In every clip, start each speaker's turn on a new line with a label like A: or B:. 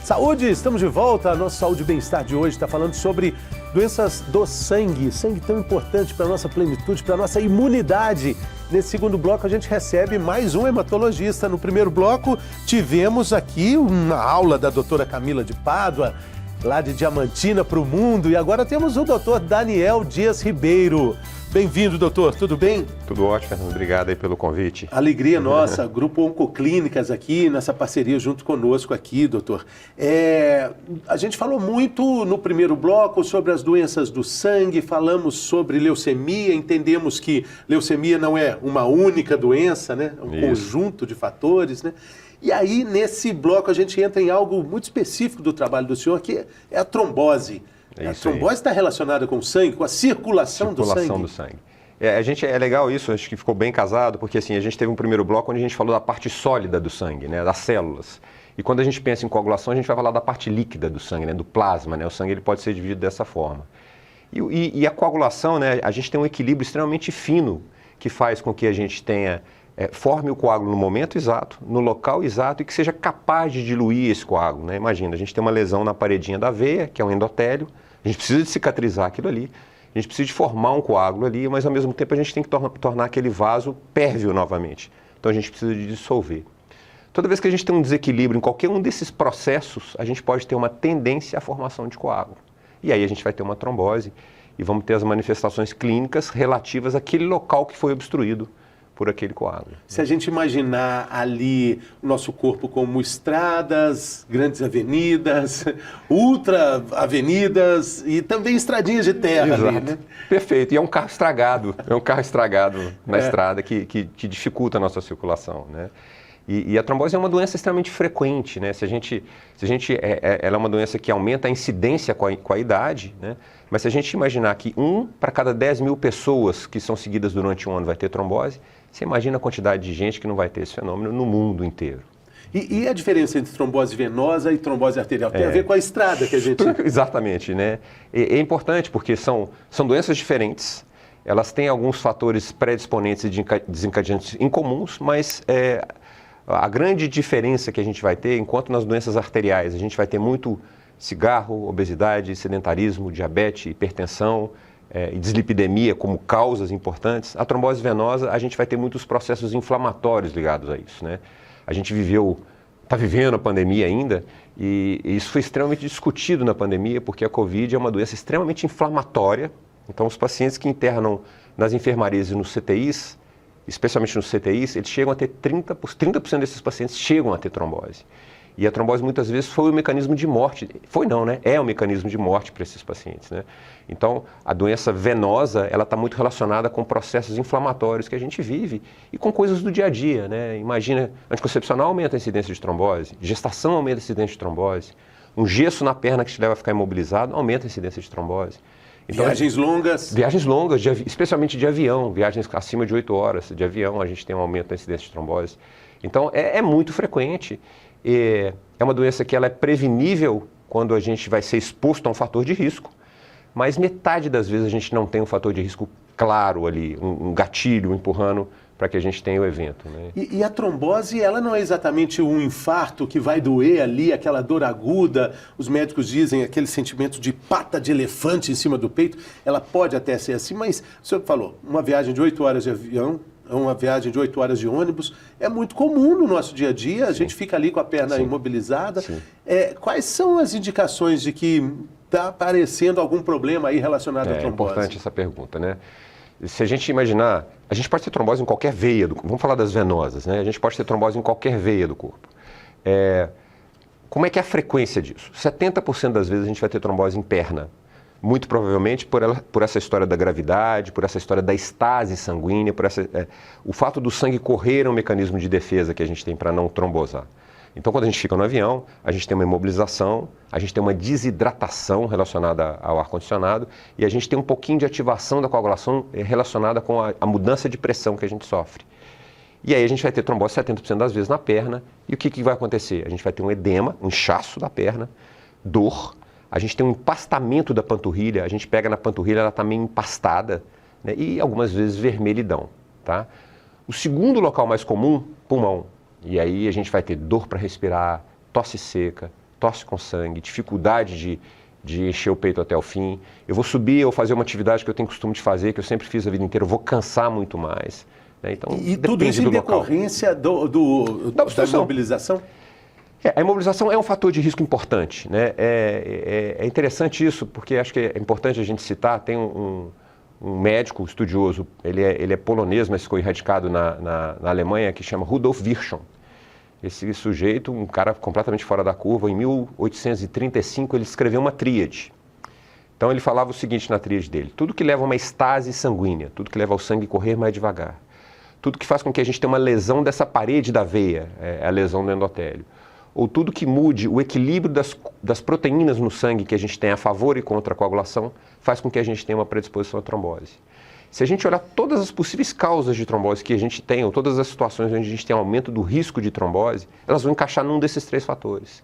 A: Saúde, estamos de volta. A nossa Saúde e Bem-Estar de hoje está falando sobre doenças do sangue. Sangue tão importante para a nossa plenitude, para a nossa imunidade. Nesse segundo bloco a gente recebe mais um hematologista. No primeiro bloco tivemos aqui uma aula da doutora Camila de Pádua, lá de Diamantina para o mundo. E agora temos o doutor Daniel Dias Ribeiro. Bem-vindo, doutor. Tudo bem?
B: Tudo ótimo, Fernando. Obrigado aí pelo convite.
A: Alegria nossa. Grupo Oncoclínicas aqui, nessa parceria junto conosco aqui, doutor. A gente falou muito no primeiro bloco sobre as doenças do sangue, falamos sobre leucemia, entendemos que leucemia não é uma única doença, né? É um conjunto de fatores, né? E aí, nesse bloco, a gente entra em algo muito específico do trabalho do senhor, que é a trombose. A trombose está relacionada com o sangue, com a circulação do sangue?
B: Circulação do sangue. É legal isso, acho que ficou bem casado, porque assim, a gente teve um primeiro bloco onde a gente falou da parte sólida do sangue, né, das células. E quando a gente pensa em coagulação, a gente vai falar da parte líquida do sangue, né, do plasma, né, o sangue ele pode ser dividido dessa forma. E a coagulação, né, a gente tem um equilíbrio extremamente fino que faz com que a gente tenha... forme o coágulo no momento exato, no local exato e que seja capaz de diluir esse coágulo, né? Imagina, a gente tem uma lesão na paredinha da veia, que é um endotélio, a gente precisa de cicatrizar aquilo ali, a gente precisa de formar um coágulo ali, mas ao mesmo tempo a gente tem que tornar aquele vaso pérvio novamente. Então a gente precisa de dissolver. Toda vez que a gente tem um desequilíbrio em qualquer um desses processos, a gente pode ter uma tendência à formação de coágulo. E aí a gente vai ter uma trombose e vamos ter as manifestações clínicas relativas àquele local que foi obstruído por aquele coágulo.
A: Se a gente imaginar ali o nosso corpo como estradas, grandes avenidas, ultra avenidas e também estradinhas de terra.
B: Exato.
A: Ali, né?
B: Perfeito. E é um carro estragado, na estrada que dificulta a nossa circulação, né? E a trombose é uma doença extremamente frequente, né? Ela é uma doença que aumenta a incidência com a idade, né? Mas se a gente imaginar que 1 para cada 10 mil pessoas que são seguidas durante um ano vai ter trombose, você imagina a quantidade de gente que não vai ter esse fenômeno no mundo inteiro.
A: E a diferença entre trombose venosa e trombose arterial? Tem a ver com a estrada que a gente...
B: Exatamente, né? É importante porque são doenças diferentes, elas têm alguns fatores predisponentes e desencadeantes incomuns, mas a grande diferença que a gente vai ter, enquanto nas doenças arteriais a gente vai ter muito cigarro, obesidade, sedentarismo, diabetes, hipertensão e dislipidemia como causas importantes, a trombose venosa a gente vai ter muitos processos inflamatórios ligados a isso, né? A gente está vivendo a pandemia ainda e isso foi extremamente discutido na pandemia porque a Covid é uma doença extremamente inflamatória. Então os pacientes que internam nas enfermarias e nos CTIs, especialmente nos CTIs, eles chegam a ter 30% desses pacientes chegam a ter trombose. E a trombose muitas vezes foi o mecanismo de morte. Foi não, né? É o mecanismo de morte para esses pacientes, né? Então, a doença venosa, ela está muito relacionada com processos inflamatórios que a gente vive e com coisas do dia a dia, né? Imagina, anticoncepcional aumenta a incidência de trombose, gestação aumenta a incidência de trombose, um gesso na perna que te leva a ficar imobilizado aumenta a incidência de trombose.
A: Então, viagens longas?
B: Viagens longas, especialmente de avião, viagens acima de 8 horas de avião, a gente tem um aumento da incidência de trombose. Então, é muito frequente. É uma doença que ela é prevenível quando a gente vai ser exposto a um fator de risco, mas metade das vezes a gente não tem um fator de risco claro ali, um gatilho empurrando para que a gente tenha o evento, né?
A: E a trombose, ela não é exatamente um infarto que vai doer ali, aquela dor aguda, os médicos dizem aquele sentimento de pata de elefante em cima do peito, ela pode até ser assim, mas o senhor falou, uma viagem de 8 horas de avião, uma viagem de 8 horas de ônibus, é muito comum no nosso dia a dia, a gente fica ali com a perna imobilizada. Quais são as indicações de que está aparecendo algum problema aí relacionado à trombose?
B: É importante essa pergunta, né? Se a gente imaginar, a gente pode ter trombose em qualquer veia do corpo, vamos falar das venosas, né? A gente pode ter trombose em qualquer veia do corpo. Como é que é a frequência disso? 70% das vezes a gente vai ter trombose em perna. Muito provavelmente por essa história da gravidade, por essa história da estase sanguínea, o fato do sangue correr é um mecanismo de defesa que a gente tem para não trombosar. Então, quando a gente fica no avião, a gente tem uma imobilização, a gente tem uma desidratação relacionada ao ar-condicionado e a gente tem um pouquinho de ativação da coagulação relacionada com a mudança de pressão que a gente sofre. E aí a gente vai ter trombose 70% das vezes na perna e o que vai acontecer? A gente vai ter um edema, um inchaço da perna, dor, a gente tem um empastamento da panturrilha, a gente pega na panturrilha, ela está meio empastada, né? E algumas vezes vermelhidão, tá? O segundo local mais comum, pulmão. E aí a gente vai ter dor para respirar, tosse seca, tosse com sangue, dificuldade de encher o peito até o fim. Eu vou subir ou fazer uma atividade que eu tenho costume de fazer, que eu sempre fiz a vida inteira, eu vou cansar muito mais. Né? Então,
A: e tudo isso em decorrência da imobilização?
B: A imobilização é um fator de risco importante. Né? É interessante isso, porque acho que é importante a gente citar, tem um médico estudioso, ele é polonês, mas ficou radicado na Alemanha, que chama Rudolf Virchow. Esse sujeito, um cara completamente fora da curva, em 1835 ele escreveu uma tríade. Então ele falava o seguinte na tríade dele: tudo que leva a uma estase sanguínea, tudo que leva ao sangue correr mais devagar, tudo que faz com que a gente tenha uma lesão dessa parede da veia, a lesão do endotélio, ou tudo que mude o equilíbrio das proteínas no sangue que a gente tem a favor e contra a coagulação, faz com que a gente tenha uma predisposição à trombose. Se a gente olhar todas as possíveis causas de trombose que a gente tem, ou todas as situações onde a gente tem aumento do risco de trombose, elas vão encaixar num desses 3 fatores.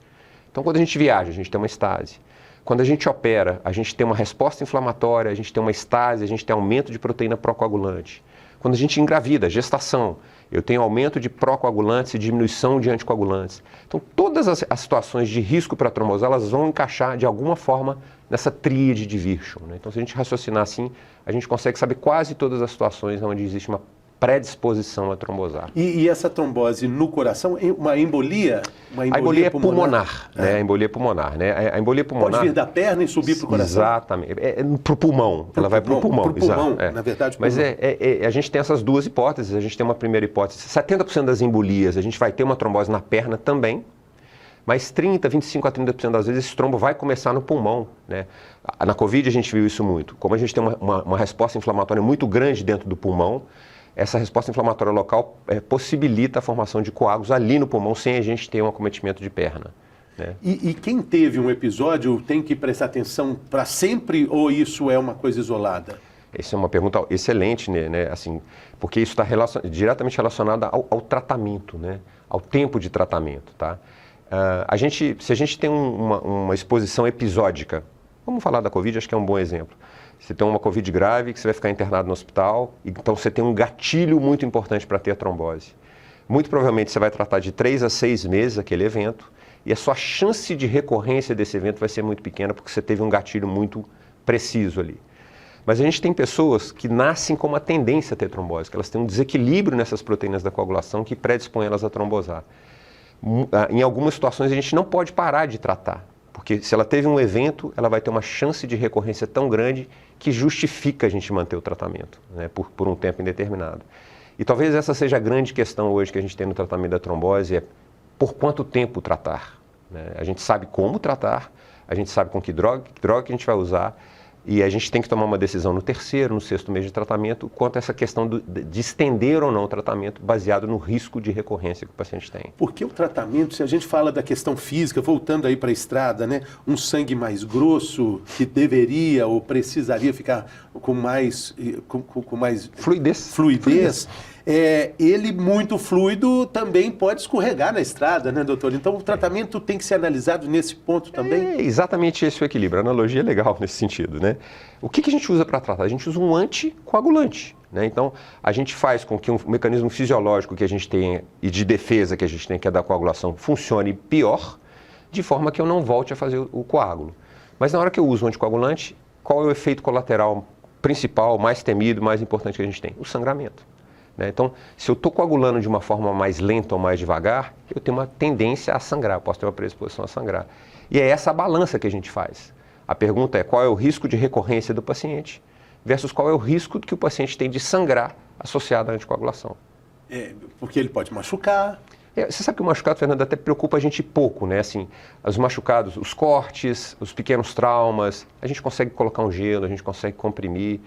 B: Então, quando a gente viaja, a gente tem uma estase. Quando a gente opera, a gente tem uma resposta inflamatória, a gente tem uma estase, a gente tem aumento de proteína procoagulante. Quando a gente engravida, gestação, eu tenho aumento de procoagulantes e diminuição de anticoagulantes. Então, todas as situações de risco para trombose, elas vão encaixar de alguma forma nessa tríade de Virchow. Né? Então, se a gente raciocinar assim, a gente consegue saber quase todas as situações onde existe uma predisposição a trombosar.
A: E essa trombose no coração, uma embolia?
B: A embolia é pulmonar, né? A embolia é pulmonar, né? A embolia pulmonar...
A: Pode vir da perna e subir para o coração?
B: Exatamente. Para o pulmão. Ela vai para o pulmão.
A: Para o pulmão, na verdade.
B: Mas a gente tem essas duas hipóteses. A gente tem uma primeira hipótese. 70% das embolias, a gente vai ter uma trombose na perna também. Mas 25 a 30% das vezes esse trombo vai começar no pulmão. Né? Na Covid a gente viu isso muito. Como a gente tem uma resposta inflamatória muito grande dentro do pulmão, essa resposta inflamatória local possibilita a formação de coágulos ali no pulmão sem a gente ter um acometimento de perna. Né?
A: E quem teve um episódio tem que prestar atenção para sempre ou isso é uma coisa isolada?
B: Essa é uma pergunta excelente, né? Assim, porque isso está diretamente relacionado ao tratamento, né? Ao tempo de tratamento. Tá? Se a gente tem uma exposição episódica, vamos falar da Covid, acho que é um bom exemplo. Você tem uma Covid grave, que você vai ficar internado no hospital, então você tem um gatilho muito importante para ter a trombose. Muito provavelmente você vai tratar de 3 a 6 meses aquele evento, e a sua chance de recorrência desse evento vai ser muito pequena, porque você teve um gatilho muito preciso ali. Mas a gente tem pessoas que nascem com uma tendência a ter trombose, que elas têm um desequilíbrio nessas proteínas da coagulação que predispõe elas a trombosar. Em algumas situações a gente não pode parar de tratar, porque se ela teve um evento, ela vai ter uma chance de recorrência tão grande que justifica a gente manter o tratamento, né, por um tempo indeterminado. E talvez essa seja a grande questão hoje que a gente tem no tratamento da trombose, é por quanto tempo tratar. Né? A gente sabe como tratar, a gente sabe com que droga que a gente vai usar, e a gente tem que tomar uma decisão no 3º, no 6º mês de tratamento, quanto a essa questão de estender ou não o tratamento baseado no risco de recorrência que o paciente tem.
A: Porque o tratamento, se a gente fala da questão física, voltando aí para a estrada, né, um sangue mais grosso deveria ou precisaria ficar com mais fluidez. Ele muito fluido também pode escorregar na estrada, né, doutor? Então o tratamento tem que ser analisado nesse ponto também?
B: É exatamente esse o equilíbrio. A analogia é legal nesse sentido, né? O que a gente usa para tratar? A gente usa um anticoagulante, né? Então a gente faz com que um mecanismo fisiológico que a gente tem e de defesa que a gente tem, que é da coagulação, funcione pior, de forma que eu não volte a fazer o coágulo. Mas na hora que eu uso um anticoagulante, qual é o efeito colateral principal, mais temido, mais importante que a gente tem? O sangramento. Então, se eu estou coagulando de uma forma mais lenta ou mais devagar, eu tenho uma tendência a sangrar, eu posso ter uma predisposição a sangrar. E é essa a balança que a gente faz. A pergunta é qual é o risco de recorrência do paciente versus qual é o risco que o paciente tem de sangrar associado à anticoagulação.
A: Porque ele pode machucar.
B: Você sabe que o machucado, Fernando, até preocupa a gente pouco, né? Assim, os machucados, os cortes, os pequenos traumas, a gente consegue colocar um gelo, a gente consegue comprimir.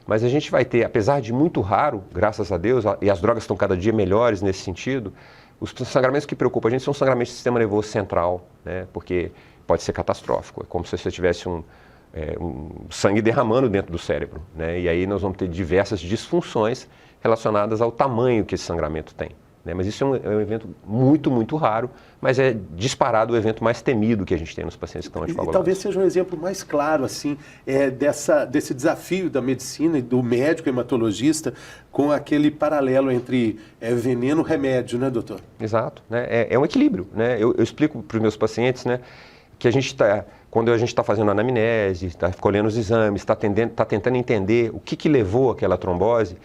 B: Mas a gente vai ter, apesar de muito raro, graças a Deus, e as drogas estão cada dia melhores nesse sentido, os sangramentos que preocupam a gente são sangramentos do sistema nervoso central, né? Porque pode ser catastrófico, é como se você tivesse um sangue derramando dentro do cérebro, né? E aí nós vamos ter diversas disfunções relacionadas ao tamanho que esse sangramento tem. Mas isso é um evento muito, muito raro, mas é disparado o evento mais temido que a gente tem nos pacientes que estão anticoagulados.
A: E talvez seja um exemplo mais claro, assim, desse desafio da medicina e do médico hematologista com aquele paralelo entre veneno e remédio, né, doutor?
B: Exato, né? É um equilíbrio, né? Eu explico para os meus pacientes, né? que a gente está, quando a gente está fazendo anamnese, está colhendo os exames, está tentando entender o que levou àquela trombose,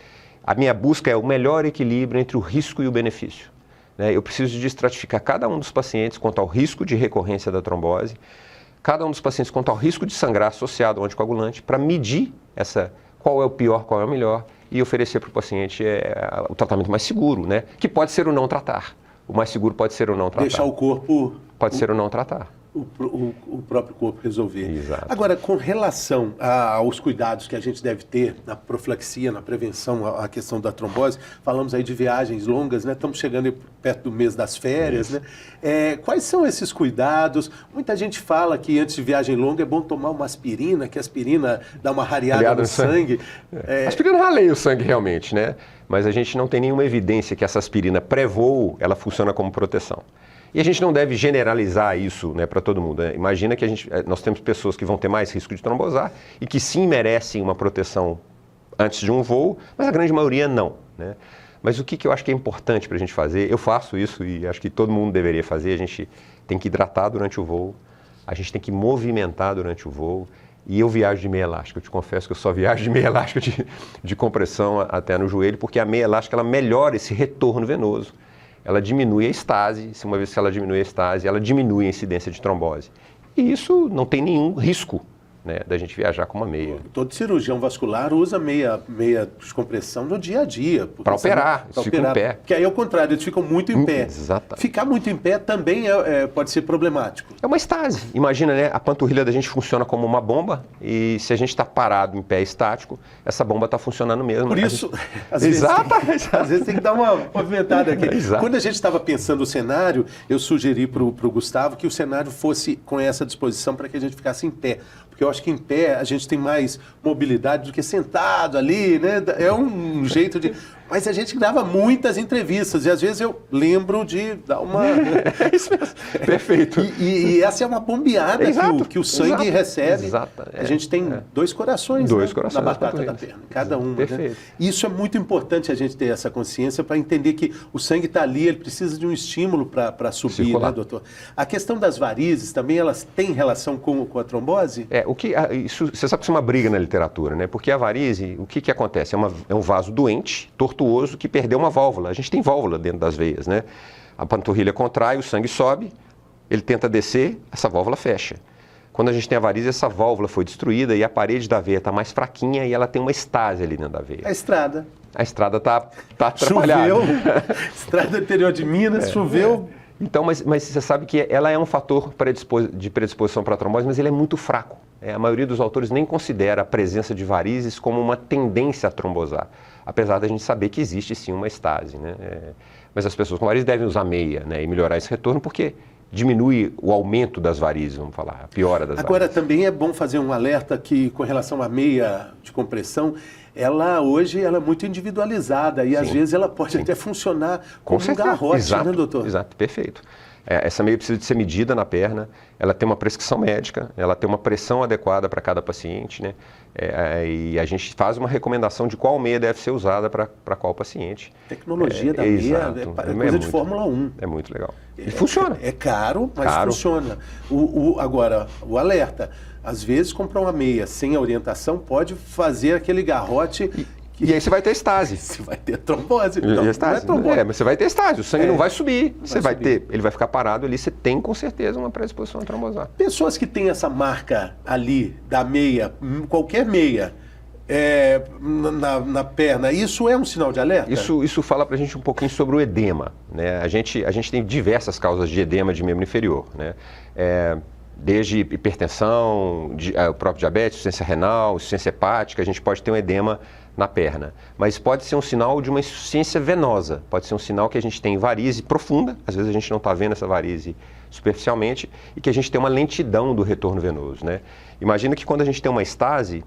B: a minha busca é o melhor equilíbrio entre o risco e o benefício. Né? Eu preciso de estratificar cada um dos pacientes quanto ao risco de recorrência da trombose, cada um dos pacientes quanto ao risco de sangrar associado ao anticoagulante, para medir qual é o pior, qual é o melhor, e oferecer para o paciente o tratamento mais seguro, né? Que pode ser o não tratar. O mais seguro pode ser o não tratar.
A: Deixar o corpo...
B: Pode ser o não tratar.
A: O próprio corpo resolver.
B: Exato.
A: Agora, com relação aos cuidados que a gente deve ter na profilaxia, na prevenção, a questão da trombose, falamos aí de viagens longas, né? Estamos chegando perto do mês das férias, né? Quais são esses cuidados? Muita gente fala que antes de viagem longa é bom tomar uma aspirina, que a aspirina dá uma rareada no sangue.
B: A aspirina raleia o sangue realmente, né? Mas a gente não tem nenhuma evidência que essa aspirina pré-voo, ela funciona como proteção. E a gente não deve generalizar isso, né, para todo mundo. Né? Imagina que nós temos pessoas que vão ter mais risco de trombosar e que sim merecem uma proteção antes de um voo, mas a grande maioria não. Né? Mas o que eu acho que é importante para a gente fazer, eu faço isso e acho que todo mundo deveria fazer, a gente tem que hidratar durante o voo, a gente tem que movimentar durante o voo, e eu viajo de meia elástica. Eu te confesso que eu só viajo de meia elástica de compressão até no joelho, porque a meia elástica ela melhora esse retorno venoso. Ela diminui a estase, uma vez que ela diminui a estase, ela diminui a incidência de trombose. E isso não tem nenhum risco, né, da gente viajar com uma meia.
A: Todo cirurgião vascular usa meia de compressão no dia a dia.
B: Para operar, eles ficam em pé.
A: Porque aí, ao contrário, eles ficam muito em pé.
B: Exatamente.
A: Ficar muito em pé também pode ser problemático.
B: É uma estase. Imagina, né, a panturrilha da gente funciona como uma bomba e se a gente está parado em pé estático, essa bomba está funcionando mesmo.
A: Por isso, às vezes tem que dar uma movimentada aqui.
B: Exato.
A: Quando a gente estava pensando o cenário, eu sugeri para o Gustavo que o cenário fosse com essa disposição para que a gente ficasse em pé. Porque eu acho que em pé a gente tem mais mobilidade do que sentado ali, né? É um jeito de... Mas a gente grava muitas entrevistas e às vezes eu lembro de dar uma...
B: É isso mesmo. Perfeito.
A: E essa é uma bombeada que o sangue recebe.
B: Exato.
A: A gente tem dois corações,
B: corações
A: na batata da perna, cada uma.
B: Perfeito.
A: Né? Isso é muito importante a gente ter essa consciência para entender que o sangue está ali, ele precisa de um estímulo para subir,
B: circular.
A: Né, doutor? A questão das varizes também, elas têm relação com a trombose?
B: Você sabe que isso é uma briga na literatura, né? Porque a varize, o que acontece? É um vaso doente, tortuoso, que perdeu uma válvula. A gente tem válvula dentro das veias, né? A panturrilha contrai, o sangue sobe, ele tenta descer, essa válvula fecha. Quando a gente tem a varize, essa válvula foi destruída e a parede da veia está mais fraquinha e ela tem uma estase ali dentro da veia.
A: A estrada.
B: A estrada está atrapalhada.
A: Choveu, estrada interior de Minas, choveu...
B: Então, mas você sabe que ela é um fator de predisposição para a trombose, mas ele é muito fraco. A maioria dos autores nem considera a presença de varizes como uma tendência a trombosar, apesar da gente saber que existe sim uma estase. Né? Mas as pessoas com varizes devem usar meia, né, e melhorar esse retorno, porque diminui o aumento das varizes, vamos falar, a piora das varizes.
A: Agora, também é bom fazer um alerta que, com relação à meia de compressão, hoje ela é muito individualizada e, às vezes, ela pode até funcionar como um garrote,
B: exato,
A: né, doutor?
B: Exato, perfeito. Essa meia precisa de ser medida na perna, ela tem uma prescrição médica, ela tem uma pressão adequada para cada paciente, né? E a gente faz uma recomendação de qual meia deve ser usada para qual paciente.
A: A tecnologia da meia é coisa de Fórmula 1.
B: É muito legal. E funciona.
A: É caro, mas funciona. Agora, o alerta, às vezes comprar uma meia sem a orientação pode fazer aquele garrote...
B: E aí você vai ter estase.
A: Você vai ter trombose.
B: Não é trombose. Mas você vai ter estase, o sangue não vai subir. Ele vai ficar parado ali, você tem com certeza uma predisposição a trombosar.
A: Pessoas que têm essa marca ali da meia, qualquer meia, na perna, isso é um sinal de alerta?
B: Isso fala pra gente um pouquinho sobre o edema. Né? A gente tem diversas causas de edema de membro inferior. Né? Desde hipertensão, o próprio diabetes, insuficiência renal, insuficiência hepática, a gente pode ter um edema na perna. Mas pode ser um sinal de uma insuficiência venosa, pode ser um sinal que a gente tem varize profunda, às vezes a gente não está vendo essa varize superficialmente, e que a gente tem uma lentidão do retorno venoso. Né? Imagina que quando a gente tem uma estase,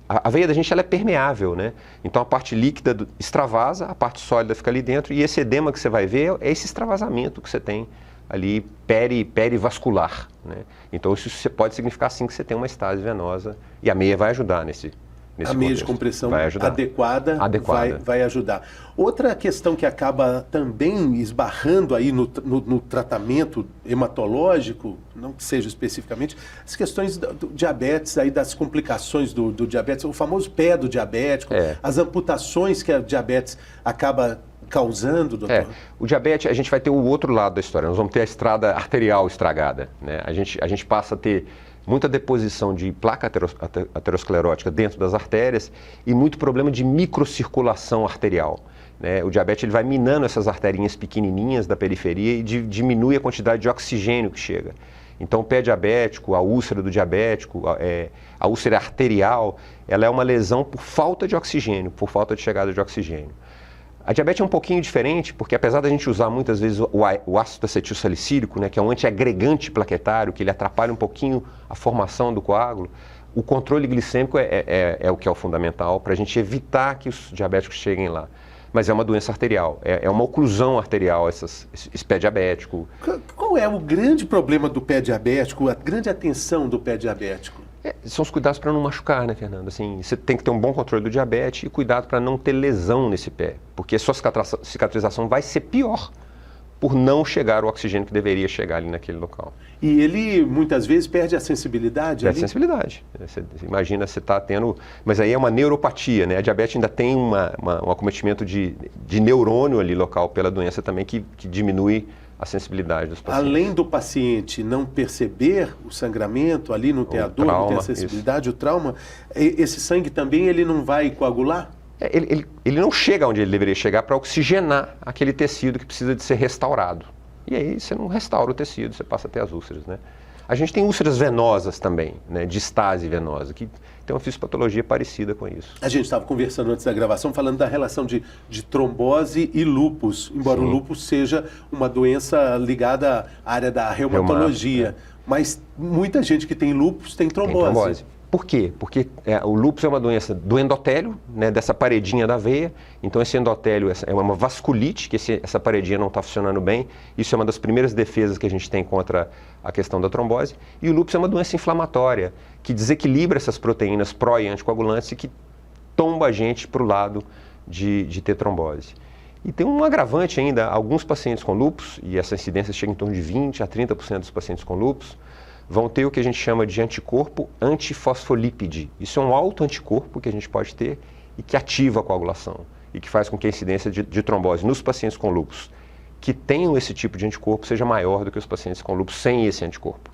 B: a veia da gente ela é permeável, né? Então a parte líquida extravasa, a parte sólida fica ali dentro, e esse edema que você vai ver é esse extravasamento que você tem ali perivascular, né? Então isso pode significar sim que você tem uma estase venosa e a meia vai ajudar nesse
A: a meia de
B: contexto.
A: compressão
B: Vai ajudar.
A: adequada. Vai ajudar. Outra questão que acaba também esbarrando aí no tratamento hematológico, não que seja especificamente, as questões do diabetes, aí das complicações do diabetes, o famoso pé do diabético, as amputações que a diabetes acaba causando, doutor.
B: O diabetes, a gente vai ter o outro lado da história, nós vamos ter a estrada arterial estragada, né? A gente passa a ter muita deposição de placa aterosclerótica dentro das artérias e muito problema de microcirculação arterial, né? O diabetes ele vai minando essas arterinhas pequenininhas da periferia e diminui a quantidade de oxigênio que chega. Então, o pé diabético, a úlcera do diabético, a úlcera arterial, ela é uma lesão por falta de oxigênio, por falta de chegada de oxigênio. A diabetes é um pouquinho diferente, porque apesar da gente usar muitas vezes o ácido acetilsalicílico, né, que é um antiagregante plaquetário, que ele atrapalha um pouquinho a formação do coágulo, o controle glicêmico é o que é o fundamental para a gente evitar que os diabéticos cheguem lá. Mas é uma doença arterial, é uma oclusão arterial esse pé diabético.
A: Qual é o grande problema do pé diabético, a grande atenção do pé diabético?
B: São os cuidados para não machucar, né, Fernando? Assim, você tem que ter um bom controle do diabetes e cuidado para não ter lesão nesse pé, porque a sua cicatrização vai ser pior por não chegar o oxigênio que deveria chegar ali naquele local.
A: E ele, muitas vezes, perde a sensibilidade?
B: Perde a sensibilidade. Você imagina, você está tendo... Mas aí é uma neuropatia, né? A diabetes ainda tem um acometimento de neurônio ali local pela doença também que diminui a sensibilidade dos pacientes.
A: Além do paciente não perceber o sangramento ali no teador, não ter a sensibilidade, o trauma, esse sangue também ele não vai coagular?
B: Ele não chega onde ele deveria chegar para oxigenar aquele tecido que precisa de ser restaurado. E aí você não restaura o tecido, você passa até as úlceras, né? A gente tem úlceras venosas também, né, de estase venosa, que tem uma fisiopatologia parecida com isso.
A: A gente estava conversando antes da gravação, falando da relação de trombose e lúpus, embora
B: Sim.
A: o lúpus seja uma doença ligada à área da reumatologia. Mas muita gente que tem lúpus tem trombose.
B: Tem trombose. Por quê? Porque o lúpus é uma doença do endotélio, né, dessa paredinha da veia. Então esse endotélio é uma vasculite, que essa paredinha não está funcionando bem. Isso é uma das primeiras defesas que a gente tem contra a questão da trombose. E o lúpus é uma doença inflamatória, que desequilibra essas proteínas pró e anticoagulantes e que tomba a gente para o lado de ter trombose. E tem um agravante ainda, alguns pacientes com lúpus, e essa incidência chega em torno de 20% a 30% dos pacientes com lúpus, vão ter o que a gente chama de anticorpo antifosfolípide. Isso é um autoanticorpo que a gente pode ter e que ativa a coagulação e que faz com que a incidência de trombose nos pacientes com lúpus que tenham esse tipo de anticorpo seja maior do que os pacientes com lúpus sem esse anticorpo.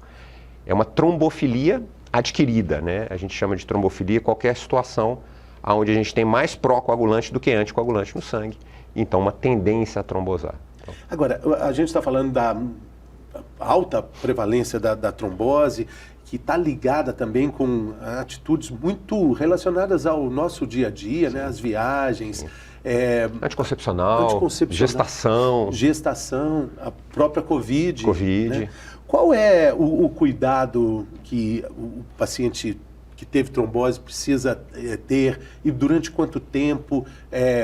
B: É uma trombofilia adquirida, né? A gente chama de trombofilia qualquer situação onde a gente tem mais pró-coagulante do que anticoagulante no sangue. Então, uma tendência a trombosar.
A: Agora, a gente está falando da alta prevalência da trombose, que está ligada também com atitudes muito relacionadas ao nosso dia a dia, né? As viagens.
B: Anticoncepcional, gestação,
A: a própria Covid.
B: Né?
A: Qual é o cuidado que o paciente que teve trombose precisa ter e durante quanto tempo?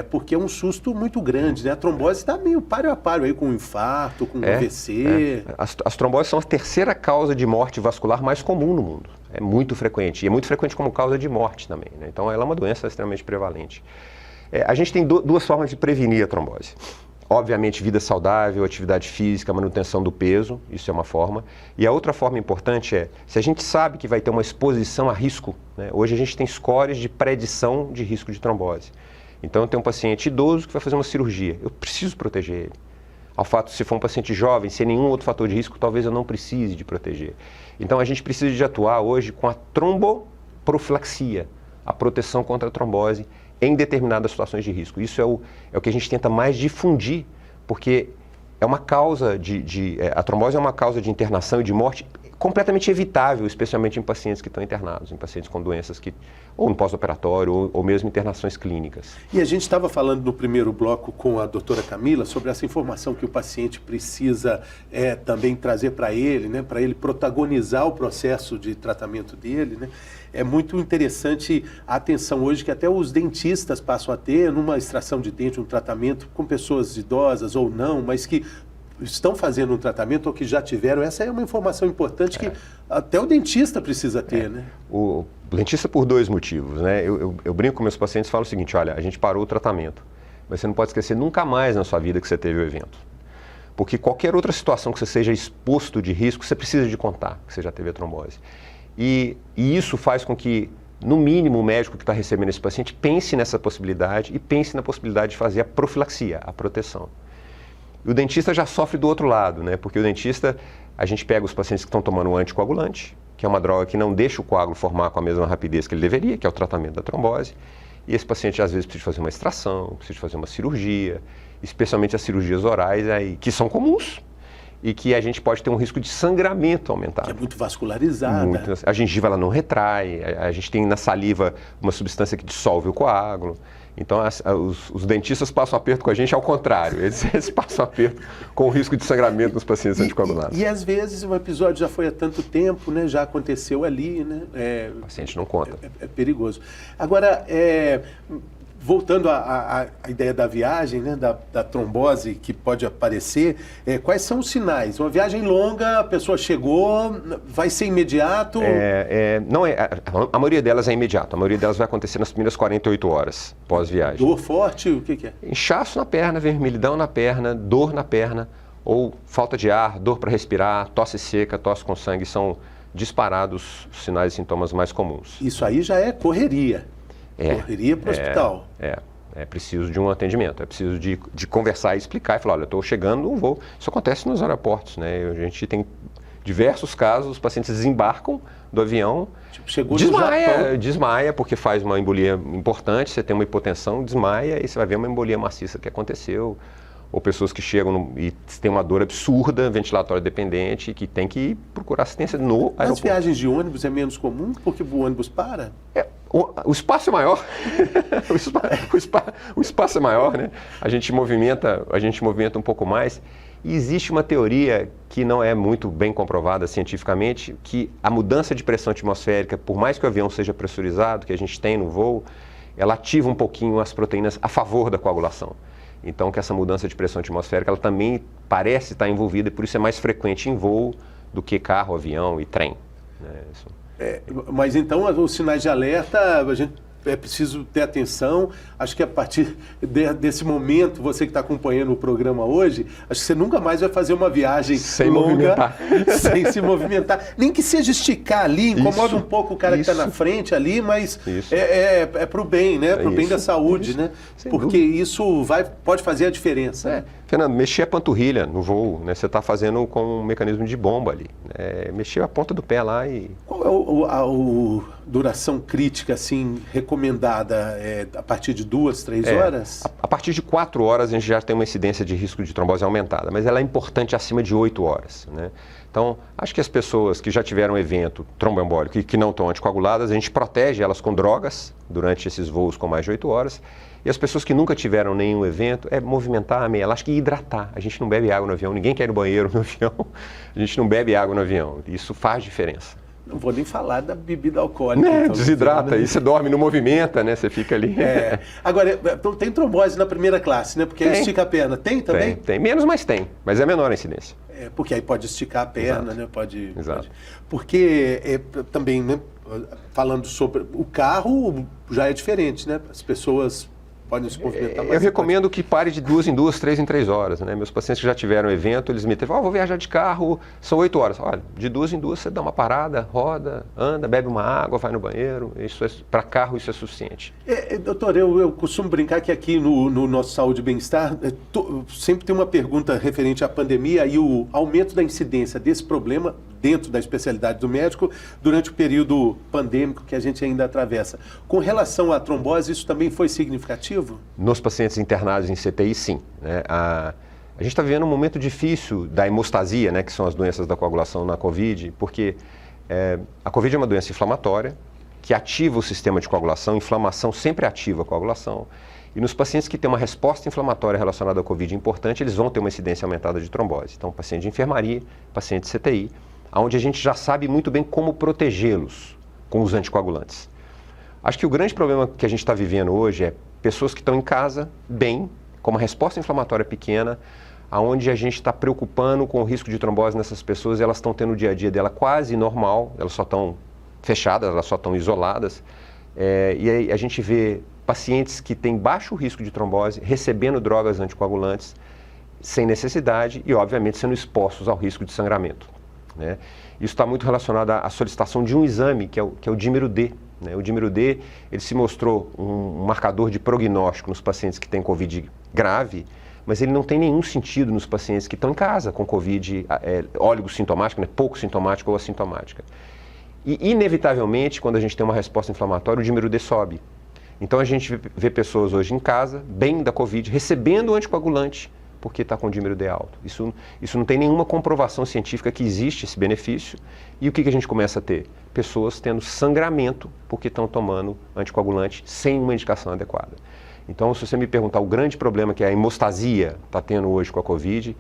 A: Porque é um susto muito grande, né? A trombose está meio páreo a páreo aí com infarto, com AVC.
B: As tromboses são a terceira causa de morte vascular mais comum no mundo. É muito frequente. E é muito frequente como causa de morte também, né? Então ela é uma doença extremamente prevalente. A gente tem duas formas de prevenir a trombose. Obviamente, vida saudável, atividade física, manutenção do peso, isso é uma forma. E a outra forma importante se a gente sabe que vai ter uma exposição a risco, né? Hoje a gente tem scores de predição de risco de trombose. Então, eu tenho um paciente idoso que vai fazer uma cirurgia, eu preciso proteger ele. Ao fato, se for um paciente jovem, sem nenhum outro fator de risco, talvez eu não precise de proteger. Então, a gente precisa de atuar hoje com a tromboprofilaxia, a proteção contra a trombose, em determinadas situações de risco. Isso é o que a gente tenta mais difundir, porque é uma causa a trombose é uma causa de internação e de morte completamente evitável, especialmente em pacientes que estão internados, em pacientes com doenças ou no pós-operatório, ou mesmo internações clínicas.
A: E a gente estava falando no primeiro bloco com a doutora Camila sobre essa informação que o paciente precisa também trazer para ele, né, para ele protagonizar o processo de tratamento dele, né? É muito interessante a atenção hoje que até os dentistas passam a ter numa extração de dente, um tratamento com pessoas idosas ou não, mas que estão fazendo um tratamento ou que já tiveram, essa é uma informação importante que até o dentista precisa ter, né?
B: O dentista por 2 motivos, né? Eu brinco com meus pacientes e falo o seguinte, olha, a gente parou o tratamento, mas você não pode esquecer nunca mais na sua vida que você teve o evento. Porque qualquer outra situação que você seja exposto de risco, você precisa de contar que você já teve a trombose. E isso faz com que, no mínimo, o médico que está recebendo esse paciente pense nessa possibilidade e pense na possibilidade de fazer a profilaxia, a proteção. E o dentista já sofre do outro lado, né? Porque o dentista, a gente pega os pacientes que estão tomando um anticoagulante, que é uma droga que não deixa o coágulo formar com a mesma rapidez que ele deveria, que é o tratamento da trombose. E esse paciente, às vezes, precisa fazer uma extração, precisa fazer uma cirurgia, especialmente as cirurgias orais, aí, que são comuns e que a gente pode ter um risco de sangramento aumentado.
A: Que é muito vascularizada.
B: Muito. A gengiva ela não retrai, a gente tem na saliva uma substância que dissolve o coágulo. Então, os dentistas passam aperto com a gente ao contrário. Eles passam aperto com o risco de sangramento nos pacientes anticoagulados.
A: E às vezes o episódio já foi há tanto tempo, né? Já aconteceu ali, né?
B: O paciente não conta.
A: É perigoso. Agora, voltando à ideia da viagem, né? Da trombose que pode aparecer, quais são os sinais? Uma viagem longa, a pessoa chegou, vai ser imediato?
B: Não é, a maioria delas é imediato. A maioria delas vai acontecer nas primeiras 48 horas pós-viagem.
A: Dor forte? O que é?
B: Inchaço na perna, vermelhidão na perna, dor na perna, ou falta de ar, dor para respirar, tosse seca, tosse com sangue, são disparados os sinais e sintomas mais comuns.
A: Isso aí já é correria. Correria para o hospital.
B: É preciso de um atendimento, é preciso de conversar e explicar e falar, olha, eu estou chegando no voo. Isso acontece nos aeroportos, né? A gente tem diversos casos, os pacientes desembarcam do avião,
A: chegou no
B: desmaia porque faz uma embolia importante, você tem uma hipotensão, desmaia e você vai ver uma embolia maciça que aconteceu. Ou pessoas que chegam e têm uma dor absurda, ventilatória dependente, que tem que procurar assistência no aeroporto.
A: Nas viagens de ônibus é menos comum porque o ônibus para?
B: O espaço é maior. o espaço é maior, né? A gente movimenta um pouco mais. E existe uma teoria que não é muito bem comprovada cientificamente, que a mudança de pressão atmosférica, por mais que o avião seja pressurizado, que a gente tem no voo, ela ativa um pouquinho as proteínas a favor da coagulação. Então, que essa mudança de pressão atmosférica, ela também parece estar envolvida e por isso é mais frequente em voo do que carro, avião e trem. Né?
A: Mas então, os sinais de alerta, a gente é preciso ter atenção. Acho que a partir desse momento, você que está acompanhando o programa hoje, acho que você nunca mais vai fazer uma viagem
B: sem
A: longa
B: movimentar.
A: Sem se movimentar. Nem que seja esticar ali, incomoda um pouco o cara que está na frente ali, mas é para o bem, né? Para o bem da saúde, né? Porque isso pode fazer a diferença.
B: Fernando, mexer a panturrilha no voo, né? Você está fazendo com um mecanismo de bomba ali. Mexer a ponta do pé lá e...
A: Qual é a duração crítica, assim, recomendada? A partir de 2, 3 horas?
B: A partir de 4 horas a gente já tem uma incidência de risco de trombose aumentada, mas ela é importante acima de 8 horas, né? Então, acho que as pessoas que já tiveram evento tromboembólico e que não estão anticoaguladas, a gente protege elas com drogas durante esses voos com mais de 8 horas. E as pessoas que nunca tiveram nenhum evento, movimentar a meia elástica e hidratar. A gente não bebe água no avião, ninguém quer ir no banheiro no avião, a gente não bebe água no avião. Isso faz diferença.
A: Não vou nem falar da bebida alcoólica.
B: Então, desidrata, aí você dorme, não movimenta, né? Você fica ali.
A: Agora, tem trombose na primeira classe, né? Porque aí estica a perna. Tem também?
B: Tem. Menos, mas tem. Mas é menor a incidência.
A: Porque aí pode esticar a perna, né? Pode.
B: Porque
A: também, né? Falando sobre o carro, já é diferente, né? As pessoas podem se movimentar mais.
B: Eu recomendo que pare de 2 em 2, 3 em 3 horas, né? Meus pacientes que já tiveram evento, eles me falam, vou viajar de carro, são 8 horas. Olha, de 2 em 2 você dá uma parada, roda, anda, bebe uma água, vai no banheiro. Para carro isso é suficiente.
A: Doutor, eu costumo brincar que aqui no nosso Saúde e Bem-Estar, sempre tem uma pergunta referente à pandemia e o aumento da incidência desse problema dentro da especialidade do médico durante o período pandêmico que a gente ainda atravessa. Com relação à trombose, isso também foi significativo?
B: Nos pacientes internados em CTI, sim. Né? A gente está vivendo um momento difícil da hemostasia, né, que são as doenças da coagulação na COVID, porque a COVID é uma doença inflamatória que ativa o sistema de coagulação, inflamação sempre ativa a coagulação. E nos pacientes que têm uma resposta inflamatória relacionada à COVID importante, eles vão ter uma incidência aumentada de trombose. Então, paciente de enfermaria, paciente de CTI, onde a gente já sabe muito bem como protegê-los com os anticoagulantes. Acho que o grande problema que a gente está vivendo hoje é pessoas que estão em casa, bem, com uma resposta inflamatória pequena, onde a gente está preocupando com o risco de trombose nessas pessoas, e elas estão tendo o dia a dia dela quase normal, elas só estão fechadas, elas só estão isoladas, e aí a gente vê pacientes que têm baixo risco de trombose recebendo drogas anticoagulantes sem necessidade e, obviamente, sendo expostos ao risco de sangramento, né? Isso está muito relacionado à solicitação de um exame, que é o dímero D, né? O dímero D, ele se mostrou um marcador de prognóstico nos pacientes que têm Covid grave, mas ele não tem nenhum sentido nos pacientes que estão em casa com Covid oligosintomática, né? Pouco sintomática ou assintomática. E, inevitavelmente, quando a gente tem uma resposta inflamatória, o dímero D sobe. Então, a gente vê pessoas hoje em casa, bem da Covid, recebendo anticoagulante, porque está com o dímero D alto. Isso não tem nenhuma comprovação científica que existe esse benefício. E o que a gente começa a ter? Pessoas tendo sangramento porque estão tomando anticoagulante sem uma indicação adequada. Então, se você me perguntar o grande problema que a hemostasia está tendo hoje com a Covid,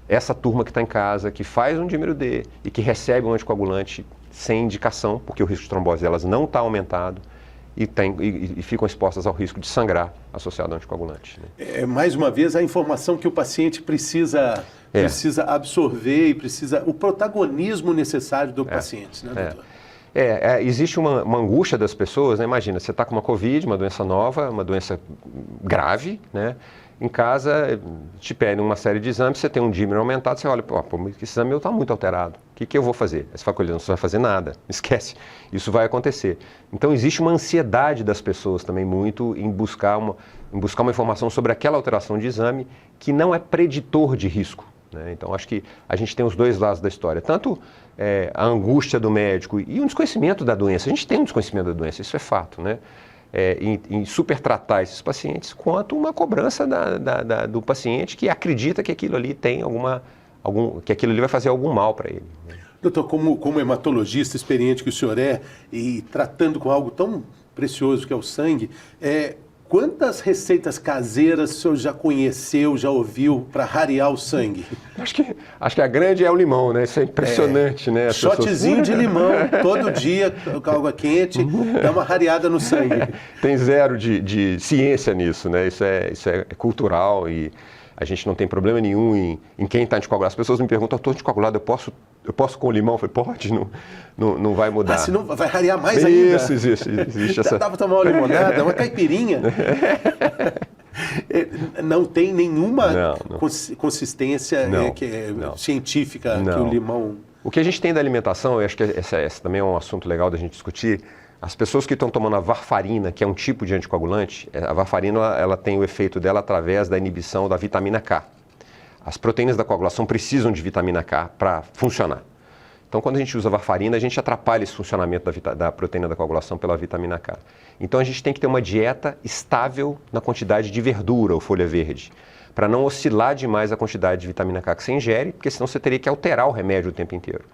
B: essa turma que está em casa, que faz um dímero D e que recebe um anticoagulante sem indicação, porque o risco de trombose delas não está aumentado, e ficam expostas ao risco de sangrar associado ao anticoagulante, né?
A: Mais uma vez, a informação que o paciente precisa absorver e precisa o protagonismo necessário do paciente, né, doutor?
B: Existe uma angústia das pessoas, né? Imagina, você está com uma Covid, uma doença nova, uma doença grave, né? Em casa, te pedem uma série de exames, você tem um dímero aumentado, você olha, esse exame meu está muito alterado, o que eu vou fazer? Aí você fala, não, você vai fazer nada, esquece, isso vai acontecer. Então, existe uma ansiedade das pessoas também muito em buscar uma informação sobre aquela alteração de exame que não é preditor de risco, né? Então, acho que a gente tem os dois lados da história, tanto a angústia do médico e um desconhecimento da doença. A gente tem um desconhecimento da doença, isso é fato, né? Em supertratar esses pacientes, quanto uma cobrança do paciente que acredita que aquilo ali tem que aquilo ali vai fazer algum mal para ele, né?
A: Doutor, como hematologista experiente que o senhor é, e tratando com algo tão precioso que é o sangue, quantas receitas caseiras o senhor já conheceu, já ouviu para rarear o sangue?
B: Acho que a grande é o limão, né? Isso é impressionante, né?
A: Shotzinho de limão, todo dia, com água quente, dá uma rareada no sangue.
B: Tem zero de ciência nisso, né? Isso é cultural e a gente não tem problema nenhum em quem está anticoagulado. As pessoas me perguntam, estou anticoagulado, eu posso com limão? Eu falei, pode, não vai mudar.
A: Senão vai rarear mais ainda.
B: Isso, existe essa...
A: Dá para tomar uma limonada, uma caipirinha. Não tem nenhuma consistência científica que o limão...
B: O que a gente tem da alimentação, eu acho que esse também é um assunto legal da gente discutir. As pessoas que estão tomando a varfarina, que é um tipo de anticoagulante, a varfarina ela tem o efeito dela através da inibição da vitamina K. As proteínas da coagulação precisam de vitamina K para funcionar. Então, quando a gente usa varfarina, a gente atrapalha esse funcionamento da proteína da coagulação pela vitamina K. Então, a gente tem que ter uma dieta estável na quantidade de verdura ou folha verde, para não oscilar demais a quantidade de vitamina K que você ingere, porque senão você teria que alterar o remédio o tempo inteiro.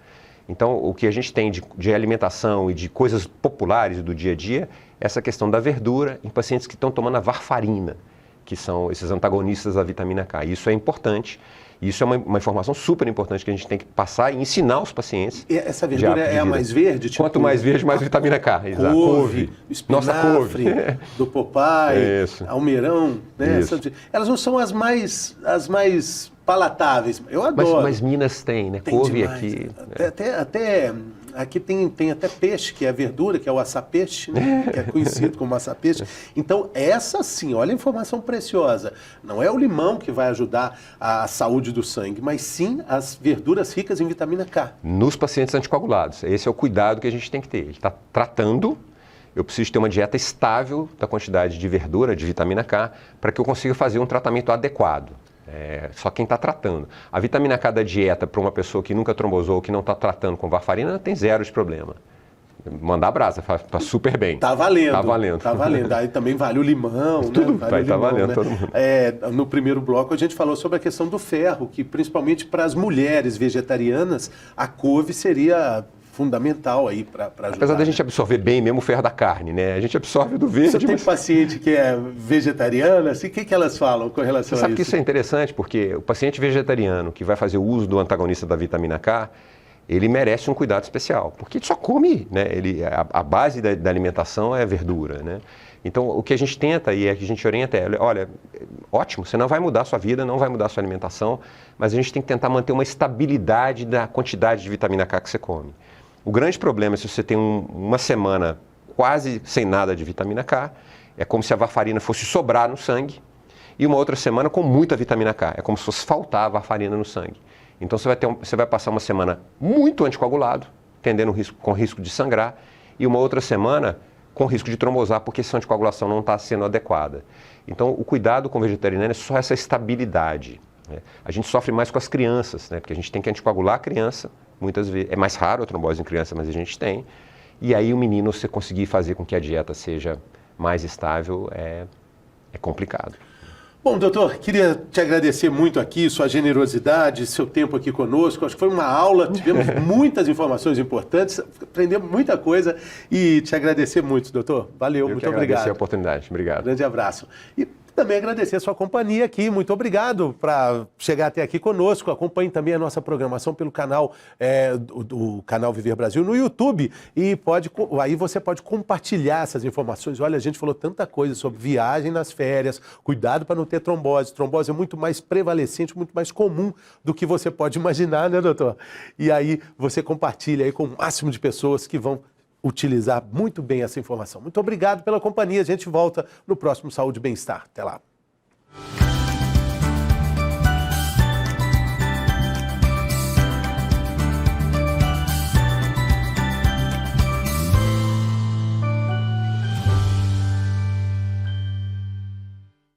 B: Então, o que a gente tem de alimentação e de coisas populares do dia a dia, é essa questão da verdura em pacientes que estão tomando a varfarina, que são esses antagonistas da vitamina K. Isso é importante, isso é uma informação super importante que a gente tem que passar e ensinar os pacientes.
A: E essa verdura é a mais verde?
B: Tipo, quanto mais verde, mais vitamina K.
A: Couve, espinafre, do Popeye, almeirão, né? Elas não são as mais palatáveis. Eu adoro.
B: Mas Minas tem, né? Couve aqui.
A: Aqui tem até peixe, que é verdura, que é o açapeixe, né? Que é conhecido como açapeixe. Então, essa sim, olha a informação preciosa. Não é o limão que vai ajudar a saúde do sangue, mas sim as verduras ricas em vitamina K.
B: Nos pacientes anticoagulados. Esse é o cuidado que a gente tem que ter. Ele está tratando, eu preciso ter uma dieta estável da quantidade de verdura, de vitamina K, para que eu consiga fazer um tratamento adequado. Só quem está tratando. A vitamina K da dieta para uma pessoa que nunca trombosou, que não está tratando com varfarina, tem zero de problema. Mandar brasa, está super bem.
A: Está valendo. Está valendo. Está valendo. Aí também vale o limão,
B: tudo,
A: né?
B: Vai estar valendo, né? Todo mundo.
A: No primeiro bloco a gente falou sobre a questão do ferro, que principalmente para as mulheres vegetarianas, a couve seria fundamental aí para ajudar.
B: Apesar da gente absorver bem mesmo o ferro da carne, né? A gente absorve do verde.
A: Você tem paciente que é vegetariana, assim, o que elas falam com relação a isso?
B: Sabe que isso é interessante, porque o paciente vegetariano que vai fazer o uso do antagonista da vitamina K, ele merece um cuidado especial, porque ele só come, né? A base da alimentação é verdura, né? Então, o que a gente tenta e é que a gente orienta é, olha, ótimo, você não vai mudar a sua vida, não vai mudar a sua alimentação, mas a gente tem que tentar manter uma estabilidade da quantidade de vitamina K que você come. O grande problema é se você tem uma semana quase sem nada de vitamina K, é como se a varfarina fosse sobrar no sangue, e uma outra semana com muita vitamina K, é como se fosse faltar a varfarina no sangue. Então você vai passar uma semana muito anticoagulado, com risco de sangrar, e uma outra semana com risco de trombosar, porque essa anticoagulação não está sendo adequada. Então, o cuidado com o vegetariano é só essa estabilidade, né? A gente sofre mais com as crianças, né? Porque a gente tem que anticoagular a criança, muitas vezes. É mais raro a trombose em criança, mas a gente tem. E aí o menino, você conseguir fazer com que a dieta seja mais estável, é complicado.
A: Bom, doutor, queria te agradecer muito aqui, sua generosidade, seu tempo aqui conosco. Acho que foi uma aula, tivemos muitas informações importantes, aprendemos muita coisa e te agradecer muito, doutor. Valeu, muito obrigado.
B: Agradecer a oportunidade. Obrigado.
A: Grande abraço. E também agradecer a sua companhia aqui. Muito obrigado por chegar até aqui conosco. Acompanhe também a nossa programação pelo canal do canal Viver Brasil no YouTube. E aí você pode compartilhar essas informações. Olha, a gente falou tanta coisa sobre viagem nas férias, cuidado para não ter trombose. Trombose é muito mais prevalecente, muito mais comum do que você pode imaginar, né, doutor? E aí você compartilha aí com o máximo de pessoas que vão utilizar muito bem essa informação. Muito obrigado pela companhia. A gente volta no próximo Saúde e Bem-Estar. Até lá.